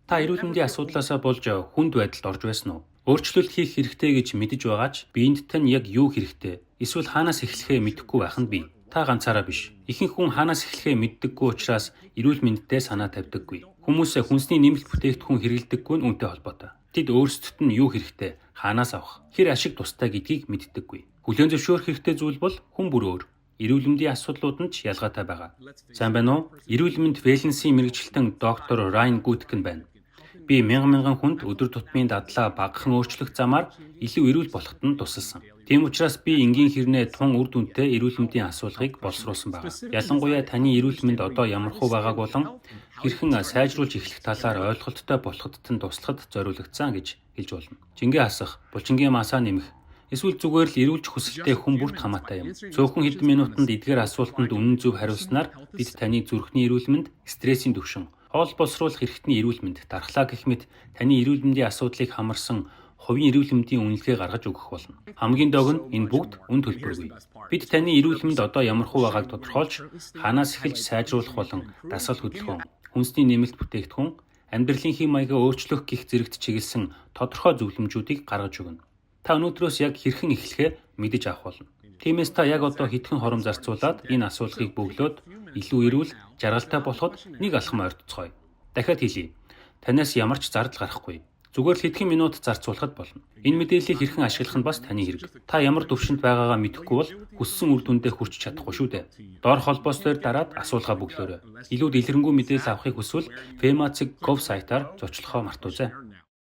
Та эрүүл мэндийн асуудлаасаа болж хүнд байдалд орж байсан уу? Өөрчлөлт хийх хэрэгтэй гэж мэдэж байгаач биед тань яг юу хэрэгтэй? Эсвэл хаанаас эхлэхээ мэдэхгүй байх нь бий. Та ганцаараа биш. Ихэнх хүн хаанаас эхлэхээ мэддэггүй учраас эрүүл мэндэд санаа тавьдаггүй. Хүмүүс хүнсний нэмэлт бүтээгдэхүүн хэрэглэдэггүй нь үүнтэй холбоотой. Тэд өөрсдөд нь юу хэрэгтэй, хаанаас авах, хэр ашиг тустай гэдгийг мэддэггүй. Хүлээн зөвшөөрөх хэрэгтэй зүйл бол хүн бүр өөр. Эрүүл мэндийн асуудлууд нь ч ялгаатай байгаа. Сайн байна уу? Эрүүл мэнд вэлнесийн мэрэгчлэн доктор Райан Гүтгэн байна. Би мянган хүнд өдөр тутмын дадлаа багахан өөрчлөх замаар илүү эрүүл болоход нь тусалсан. Тийм учраас би энгийн хэрнээ тун үр дүнтэй эрүүл мэндийн асуулгыг боловсруулсан байна. Ялангуяа таны эрүүл мэнд одоо ямар хөө байгааг болон хэрхэн сайжруулж эхлэх талаар ойлголттой болоход нь туслахад зориулагдсан гэж хэлж болно. Жингээ хасах, булчингийн масаа нэмэх, эсвэл зүгээр л эрүүлж хүсэлтэй хүн бүрт хамаатай юм. Цөөхөн хэдэн минутанд эдгээр асуултанд үнэн зөв хариулснаар бид таны зүрхний эрүүл мэнд, стрессийн түвшин, хоол боловсруулах эрхтний эрүүл мэнд, дархлаа гэх мэт таны эрүүл мэндийн асуудлыг хамарсан хувийн эрүүл мэндийн үнэлгээ гаргаж өгөх болно. Хамгийн дог нь энэ бүгд үн төлбөргүй. Бид таны эрүүл мэнд одоо ямар хөө байгааг тодорхойлж, хаанаас эхэлж сайжруулах болон дасгал хөдөлгөөн, хүнсний нэмэлт бүтээгдэхүүн, амьдралын хэм маягаа өөрчлөх гих зэрэгт чиглэсэн тодорхой зөвлөмжүүдийг гаргаж өгнө. Та өнөөдрөөс яг хэрхэн эхлэхээ мэдэж авах болно. Тиймээс та яг одоо хэдхэн хором зарцуулаад энэ асуулгыг бөглөөд илүү эрүүл, жаргалтай болоход нэг алхам ойртцгоё. Дахиад хэлье. Танаас ямар ч зардал гарахгүй. Зүгээр л хэдхэн минут зарцуулахад болно. Энэ мэдээллийг хэрхэн ашиглах нь бас таны хэрэг. Та ямар төвшөнд байгаагаа мэдэхгүй бол хүссэн үр дүндээ хүрч чадахгүй шүү дээ. Доор холбоос дээр дараад асуулгаа бөглөөрэй. Илүү дэлгэрэнгүй мэдээлэл авахыг хүсвэл Femacig.gov сайтаар зочлохоо мартаоцай.